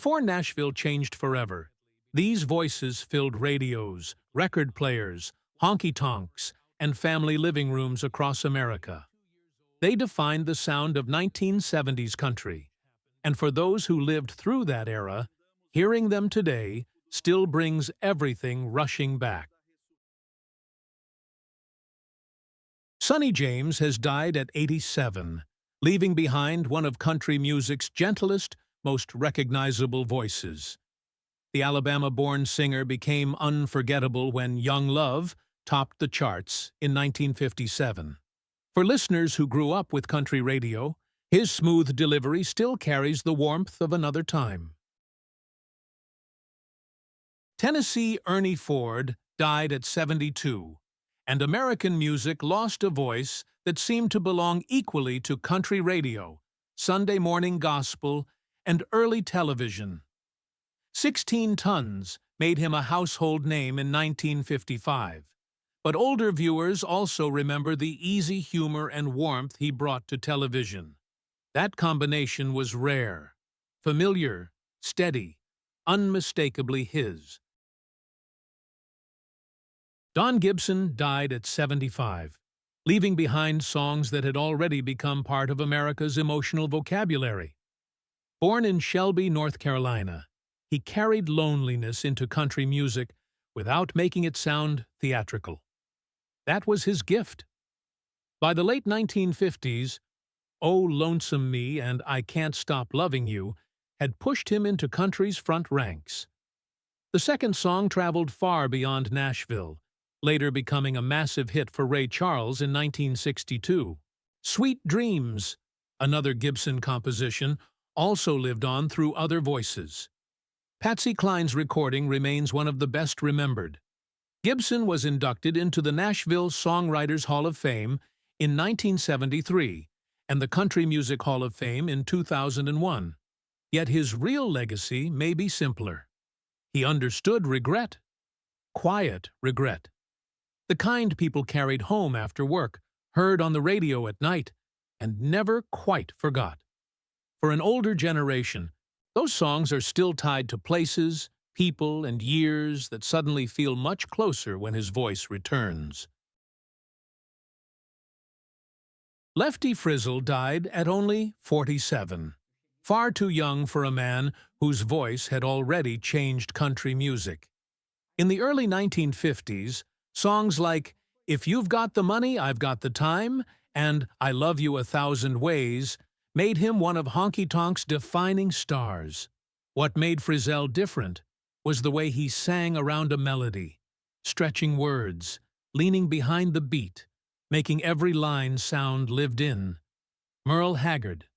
Before Nashville changed forever, these voices filled radios, record players, honky-tonks, and family living rooms across America. They defined the sound of 1970s country, and for those who lived through that era, hearing them today still brings everything rushing back. Sonny James has died at 87, leaving behind one of country music's gentlest, most recognizable voices. The Alabama-born singer became unforgettable when Young Love topped the charts in 1957. For listeners who grew up with country radio, his smooth delivery still carries the warmth of another time. Tennessee Ernie Ford died at 72, and American music lost a voice that seemed to belong equally to country radio, Sunday morning gospel, and early television. 16 Tons made him a household name in 1955, but older viewers also remember the easy humor and warmth he brought to television. That combination was rare, familiar, steady, unmistakably his. Don Gibson died at 75, leaving behind songs that had already become part of America's emotional vocabulary. Born in Shelby, North Carolina, he carried loneliness into country music without making it sound theatrical. That was his gift. By the late 1950s, "Oh Lonesome Me" and "I Can't Stop Loving You" had pushed him into country's front ranks. The second song traveled far beyond Nashville, later becoming a massive hit for Ray Charles in 1962. "Sweet Dreams," another Gibson composition, also lived on through other voices. Patsy Cline's recording remains one of the best remembered. Gibson was inducted into the Nashville Songwriters Hall of Fame in 1973 and the Country Music Hall of Fame in 2001. Yet his real legacy may be simpler. He understood regret, quiet regret. The kind people carried home after work, heard on the radio at night, and never quite forgot. For an older generation, those songs are still tied to places, people, and years that suddenly feel much closer when his voice returns. Lefty Frizzle died at only 47, far too young for a man whose voice had already changed country music. In the early 1950s, songs like "If You've Got the Money, I've Got the Time" and "I Love You a Thousand Ways" made him one of honky-tonk's defining stars. What made Frizzell different was the way he sang around a melody, stretching words, leaning behind the beat, making every line sound lived in. Merle Haggard,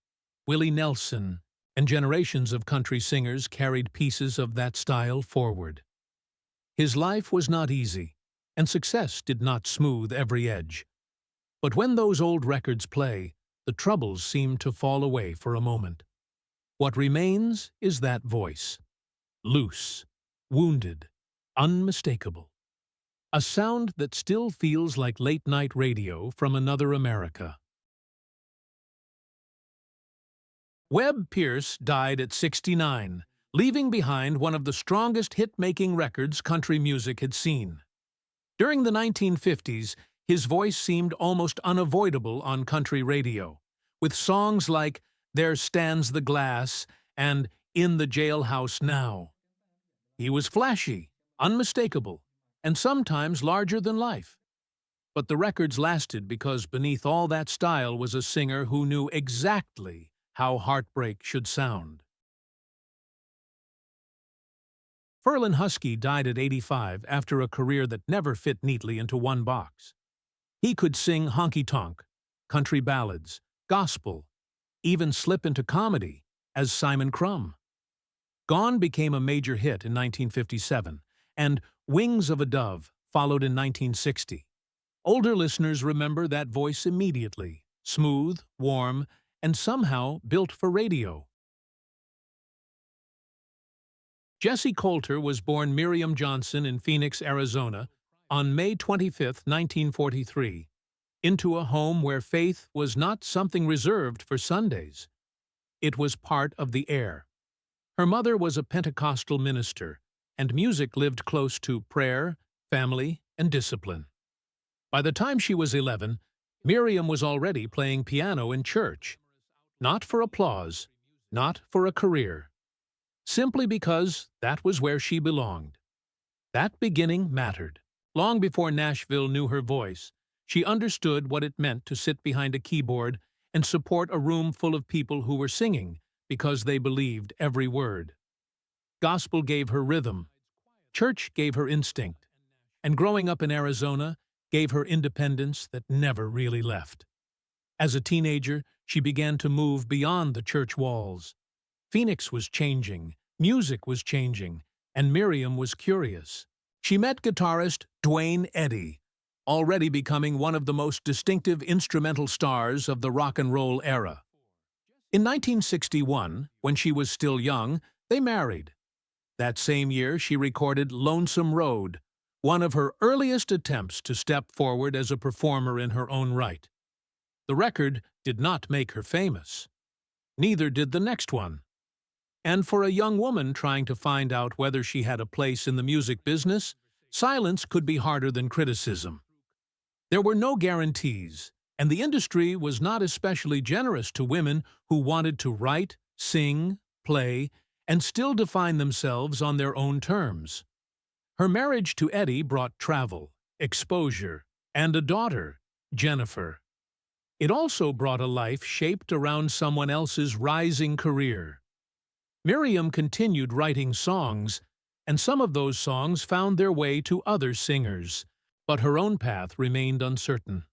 Willie Nelson, and generations of country singers carried pieces of that style forward. His life was not easy, and success did not smooth every edge. But when those old records play, the troubles seem to fall away for a moment. What remains is that voice. Loose, wounded, unmistakable. A sound that still feels like late-night radio from another America. Webb Pierce died at 69, leaving behind one of the strongest hit-making records country music had seen. During the 1950s, his voice seemed almost unavoidable on country radio, with songs like "There Stands the Glass" and "In the Jailhouse Now." He was flashy, unmistakable, and sometimes larger than life. But the records lasted because beneath all that style was a singer who knew exactly how heartbreak should sound. Ferlin Husky died at 85 after a career that never fit neatly into one box. He could sing honky-tonk, country ballads, gospel, even slip into comedy as Simon Crumb. Gone became a major hit in 1957, and Wings of a Dove followed in 1960. Older listeners remember that voice immediately, smooth, warm, and somehow built for radio. Jessie Coulter was born Miriam Johnson in Phoenix, Arizona, on May 25, 1943, into a home where faith was not something reserved for Sundays. It was part of the air. Her mother was a Pentecostal minister, and music lived close to prayer, family, and discipline. By the time she was 11, Miriam was already playing piano in church. Not for applause, not for a career. Simply because that was where she belonged. That beginning mattered. Long before Nashville knew her voice, she understood what it meant to sit behind a keyboard and support a room full of people who were singing because they believed every word. Gospel gave her rhythm. Church gave her instinct. And growing up in Arizona gave her independence that never really left. As a teenager, she began to move beyond the church walls. Phoenix was changing, music was changing, and Miriam was curious. She met guitarist Duane Eddy, already becoming one of the most distinctive instrumental stars of the rock and roll era. In 1961, when she was still young, they married. That same year, she recorded Lonesome Road, one of her earliest attempts to step forward as a performer in her own right. The record did not make her famous. Neither did the next one. And for a young woman trying to find out whether she had a place in the music business, silence could be harder than criticism. There were no guarantees, and the industry was not especially generous to women who wanted to write, sing, play, and still define themselves on their own terms. Her marriage to Eddy brought travel, exposure, and a daughter, Jennifer. It also brought a life shaped around someone else's rising career. Miriam continued writing songs, and some of those songs found their way to other singers, but her own path remained uncertain.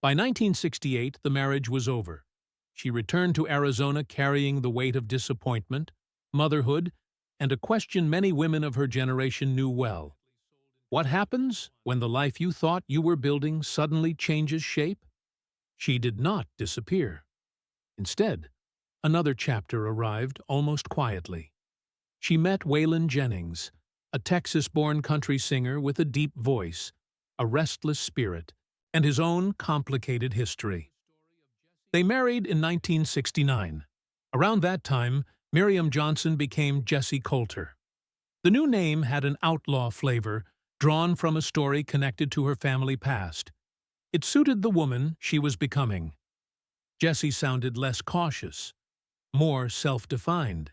By 1968, the marriage was over. She returned to Arizona carrying the weight of disappointment, motherhood, and a question many women of her generation knew well. What happens when the life you thought you were building suddenly changes shape? She did not disappear. Instead, another chapter arrived almost quietly. She met Waylon Jennings, a Texas-born country singer with a deep voice, a restless spirit, and his own complicated history. They married in 1969. Around that time, Miriam Johnson became Jessie Coulter. The new name had an outlaw flavor, drawn from a story connected to her family past. It suited the woman she was becoming. Jessie sounded less cautious, more self-defined.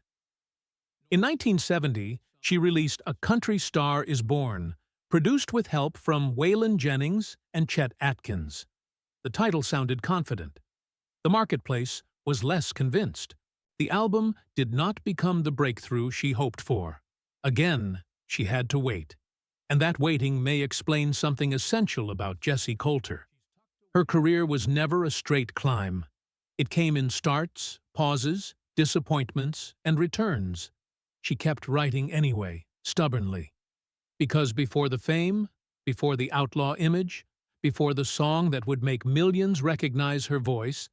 In 1970, she released A Country Star Is Born, produced with help from Waylon Jennings and Chet Atkins. The title sounded confident. The marketplace was less convinced. The album did not become the breakthrough she hoped for. Again, she had to wait. And that waiting may explain something essential about Jessie Coulter. Her career was never a straight climb. It came in starts, pauses, disappointments, and returns. She kept writing anyway, stubbornly. Because before the fame, before the outlaw image, before the song that would make millions recognize her voice,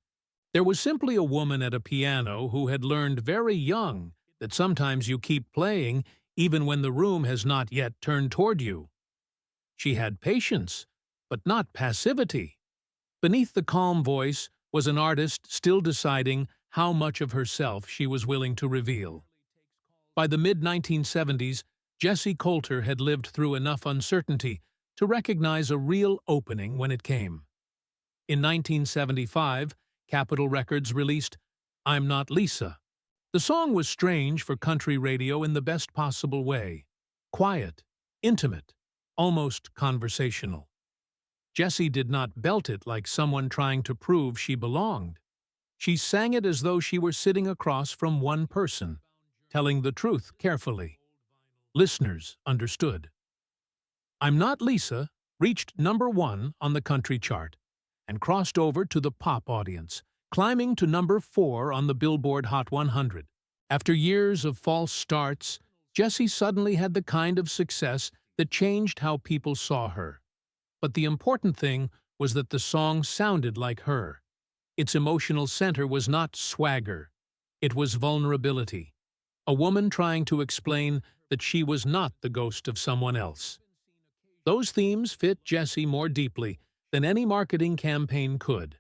there was simply a woman at a piano who had learned very young that sometimes you keep playing even when the room has not yet turned toward you. She had patience, but not passivity. Beneath the calm voice was an artist still deciding how much of herself she was willing to reveal. By the mid-1970s, Jessie Coulter had lived through enough uncertainty to recognize a real opening when it came. In 1975, Capitol Records released I'm Not Lisa. The song was strange for country radio in the best possible way. Quiet, intimate, almost conversational. Jessie did not belt it like someone trying to prove she belonged. She sang it as though she were sitting across from one person, telling the truth carefully. Listeners understood. I'm Not Lisa reached #1 on the country chart and crossed over to the pop audience, climbing to #4 on the Billboard Hot 100. After years of false starts, Jessie suddenly had the kind of success that changed how people saw her. But the important thing was that the song sounded like her. Its emotional center was not swagger. It was vulnerability. A woman trying to explain that she was not the ghost of someone else. Those themes fit Jessie more deeply than any marketing campaign could.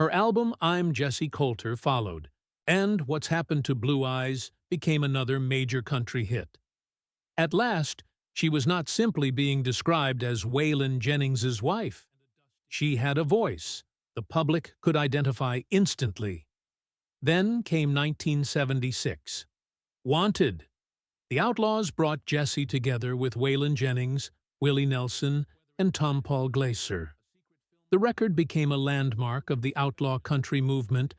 Her album I'm Jessie Coulter followed, And What's Happened to Blue Eyes became another major country hit. At last, she was not simply being described as Waylon Jennings's wife. She had a voice the public could identify instantly. Then came 1976. Wanted. The Outlaws brought Jessie together with Waylon Jennings, Willie Nelson, and Tom Paul Glaser. The record became a landmark of the outlaw country movement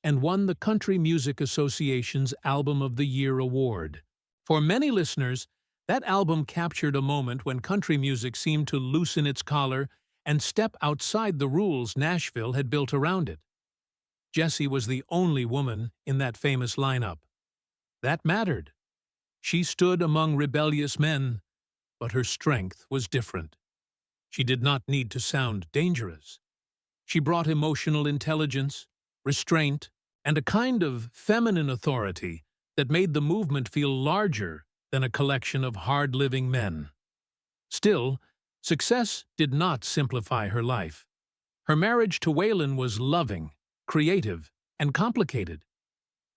and won the Country Music Association's Album of the Year award. For many listeners, that album captured a moment when country music seemed to loosen its collar and step outside the rules Nashville had built around it. Jessie was the only woman in that famous lineup. That mattered. She stood among rebellious men, but her strength was different. She did not need to sound dangerous. She brought emotional intelligence, restraint, and a kind of feminine authority that made the movement feel larger than a collection of hard-living men. Still, success did not simplify her life. Her marriage to Waylon was loving, creative, and complicated.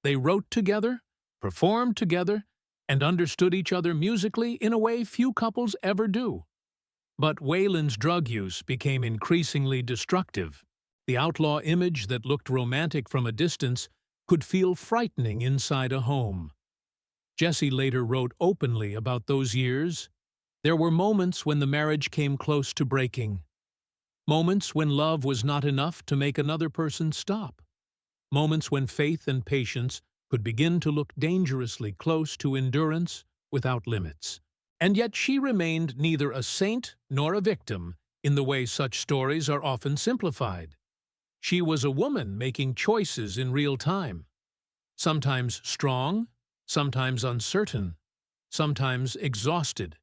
They wrote together, performed together, and understood each other musically in a way few couples ever do. But Waylon's drug use became increasingly destructive. The outlaw image that looked romantic from a distance could feel frightening inside a home. Jessie later wrote openly about those years. There were moments when the marriage came close to breaking. Moments when love was not enough to make another person stop. Moments when faith and patience could begin to look dangerously close to endurance without limits. And yet she remained neither a saint nor a victim in the way such stories are often simplified. She was a woman making choices in real time, sometimes strong, sometimes uncertain, sometimes exhausted.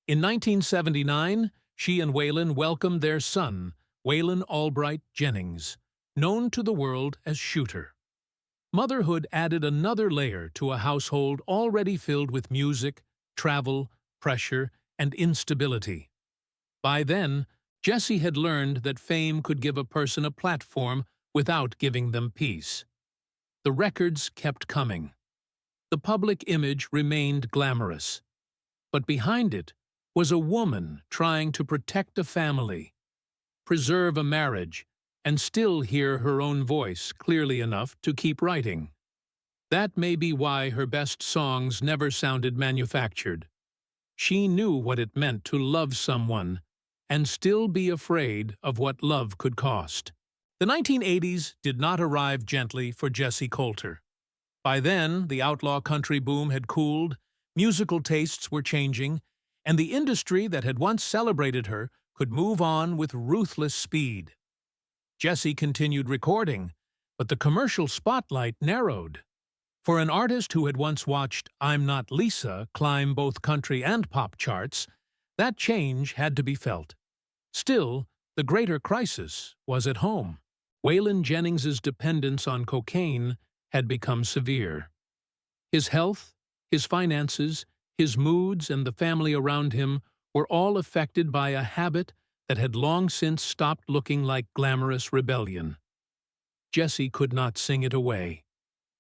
In 1979, she and Waylon welcomed their son, Waylon Albright Jennings, known to the world as Shooter. Motherhood added another layer to a household already filled with music, travel, pressure, and instability. By then, Jessie had learned that fame could give a person a platform without giving them peace. The records kept coming. The public image remained glamorous. But behind it was a woman trying to protect a family, preserve a marriage, and still hear her own voice clearly enough to keep writing. That may be why her best songs never sounded manufactured. She knew what it meant to love someone and still be afraid of what love could cost. The 1980s did not arrive gently for Jessie Coulter. By then, the outlaw country boom had cooled, musical tastes were changing, and the industry that had once celebrated her could move on with ruthless speed. Jessie continued recording, but the commercial spotlight narrowed. For an artist who had once watched I'm Not Lisa climb both country and pop charts, that change had to be felt. Still, the greater crisis was at home. Waylon Jennings's dependence on cocaine had become severe. His health, his finances, his moods, and the family around him were all affected by a habit that had long since stopped looking like glamorous rebellion. Jessie could not sing it away.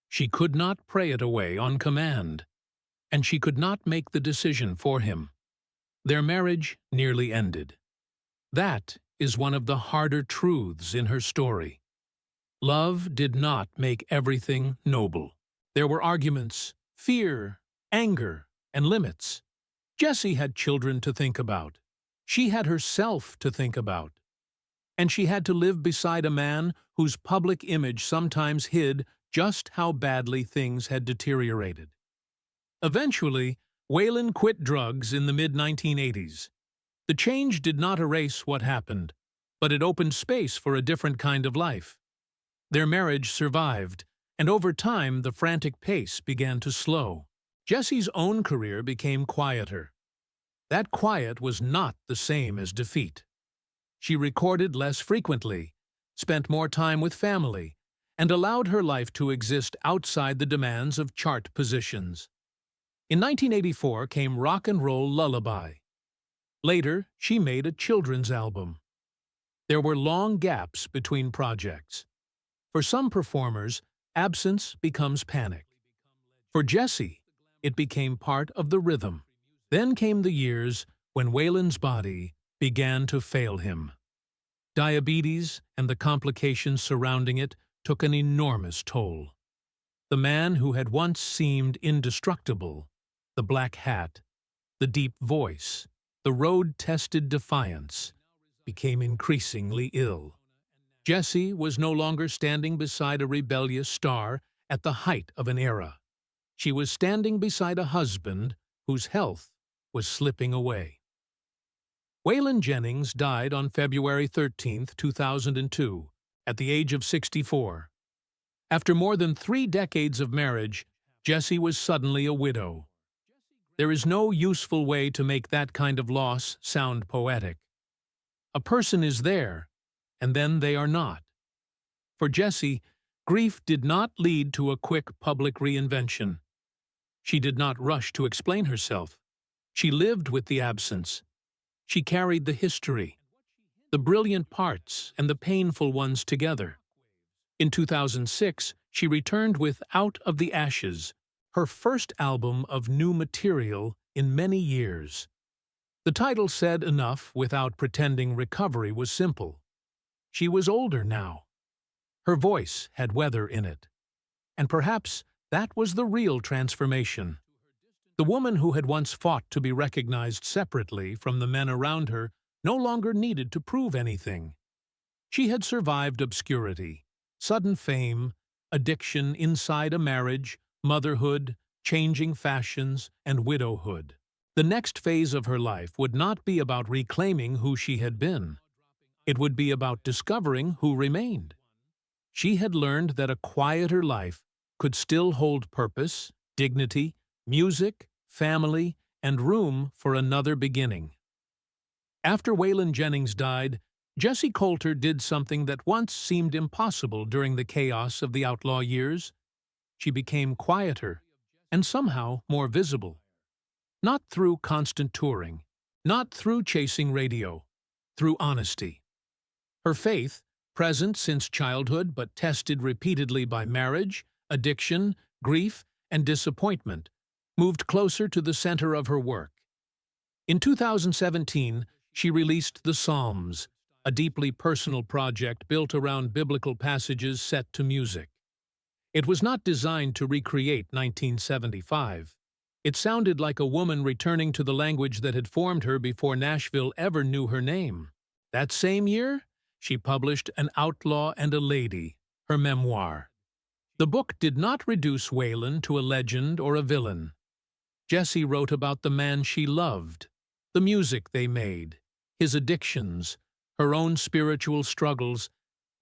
She could not pray it away on command, and she could not make the decision for him. Their marriage nearly ended. That is one of the harder truths in her story. Love did not make everything noble. There were arguments, fear, anger, and limits. Jessie had children to think about. She had herself to think about. And she had to live beside a man whose public image sometimes hid just how badly things had deteriorated. Eventually, Waylon quit drugs in the mid-1980s. The change did not erase what happened, but it opened space for a different kind of life. Their marriage survived, and over time the frantic pace began to slow. Jessie's own career became quieter. That quiet was not the same as defeat. She recorded less frequently, spent more time with family, and allowed her life to exist outside the demands of chart positions. In 1984 came Rock and Roll Lullaby. Later, she made a children's album. There were long gaps between projects. For some performers, absence becomes panic. For Jesse, it became part of the rhythm. Then came the years when Waylon's body began to fail him. Diabetes and the complications surrounding it took an enormous toll. The man who had once seemed indestructible, the black hat, the deep voice, the road-tested defiance, became increasingly ill. Jesse was no longer standing beside a rebellious star at the height of an era. She was standing beside a husband whose health was slipping away. Waylon Jennings died on February 13, 2002, at the age of 64. After more than 3 decades of marriage, Jessie was suddenly a widow. There is no useful way to make that kind of loss sound poetic. A person is there, and then they are not. For Jessie, grief did not lead to a quick public reinvention. She did not rush to explain herself. She lived with the absence. She carried the history, the brilliant parts and the painful ones together. In 2006, she returned with Out of the Ashes, her first album of new material in many years. The title said enough without pretending recovery was simple. She was older now. Her voice had weather in it. And perhaps that was the real transformation. The woman who had once fought to be recognized separately from the men around her no longer needed to prove anything. She had survived obscurity, sudden fame, addiction inside a marriage, motherhood, changing fashions, and widowhood. The next phase of her life would not be about reclaiming who she had been. It would be about discovering who remained. She had learned that a quieter life could still hold purpose, dignity, music, family, and room for another beginning. After Waylon Jennings died, Jessie Coulter did something that once seemed impossible during the chaos of the outlaw years. She became quieter and somehow more visible. Not through constant touring, not through chasing radio, through honesty. Her faith, present since childhood but tested repeatedly by marriage, addiction, grief, and disappointment, moved closer to the center of her work. In 2017, she released The Psalms, a deeply personal project built around biblical passages set to music. It was not designed to recreate 1975. It sounded like a woman returning to the language that had formed her before Nashville ever knew her name. That same year, she published An Outlaw and a Lady, her memoir. The book did not reduce Waylon to a legend or a villain. Jessie wrote about the man she loved, the music they made, his addictions, her own spiritual struggles,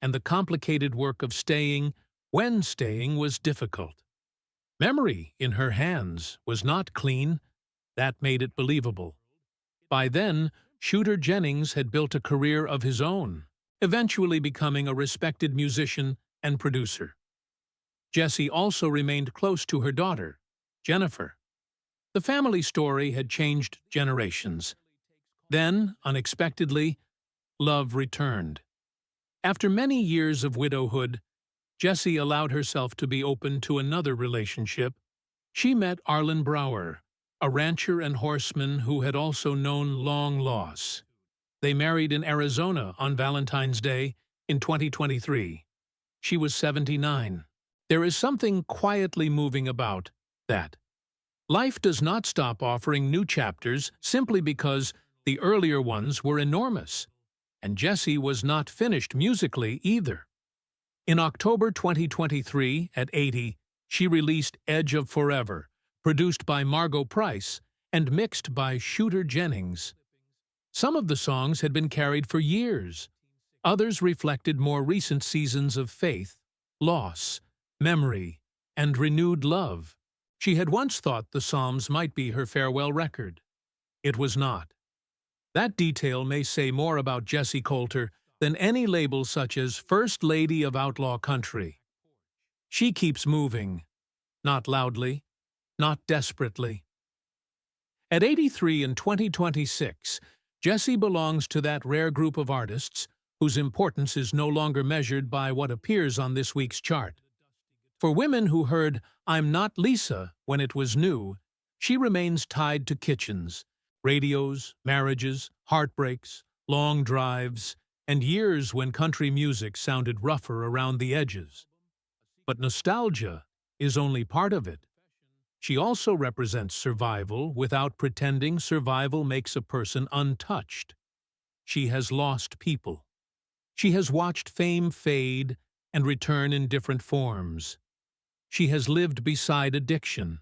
and the complicated work of staying when staying was difficult. Memory, in her hands, was not clean. That made it believable. By then, Shooter Jennings had built a career of his own, eventually becoming a respected musician and producer. Jessie also remained close to her daughter, Jennifer. The family story had changed generations. Then, unexpectedly, love returned. After many years of widowhood, Jessie allowed herself to be open to another relationship. She met Arlen Brower, a rancher and horseman who had also known long loss. They married in Arizona on Valentine's Day in 2023. She was 79. There is something quietly moving about that. Life does not stop offering new chapters simply because the earlier ones were enormous. And Jessie was not finished musically either. In October 2023, at 80, she released Edge of Forever, produced by Margot Price and mixed by Shooter Jennings. Some of the songs had been carried for years. Others reflected more recent seasons of faith, loss, memory, and renewed love. She had once thought the Psalms might be her farewell record. It was not. That detail may say more about Jessie Coulter than any label such as First Lady of Outlaw Country. She keeps moving, not loudly, not desperately. At 83 in 2026, Jessie belongs to that rare group of artists whose importance is no longer measured by what appears on this week's chart. For women who heard I'm Not Lisa when it was new, she remains tied to kitchens, radios, marriages, heartbreaks, long drives, and years when country music sounded rougher around the edges. But nostalgia is only part of it. She also represents survival without pretending survival makes a person untouched. She has lost people. She has watched fame fade and return in different forms. She has lived beside addiction.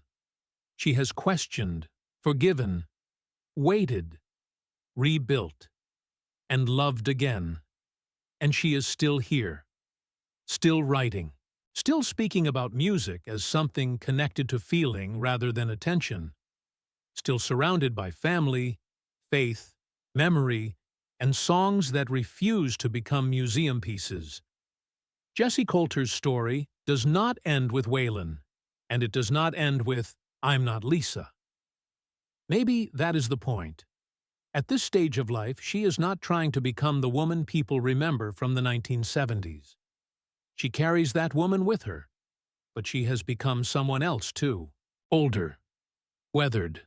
She has questioned, forgiven, waited, rebuilt, and loved again. And she is still here, still writing, still speaking about music as something connected to feeling rather than attention, still surrounded by family, faith, memory, and songs that refuse to become museum pieces. Jessie Coulter's story does not end with Waylon, and it does not end with I'm Not Lisa. Maybe that is the point. At this stage of life, she is not trying to become the woman people remember from the 1970s. She carries that woman with her, but she has become someone else too. Older, weathered,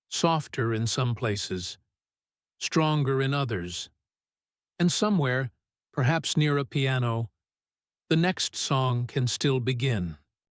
softer in some places, stronger in others. And somewhere, perhaps near a piano, the next song can still begin.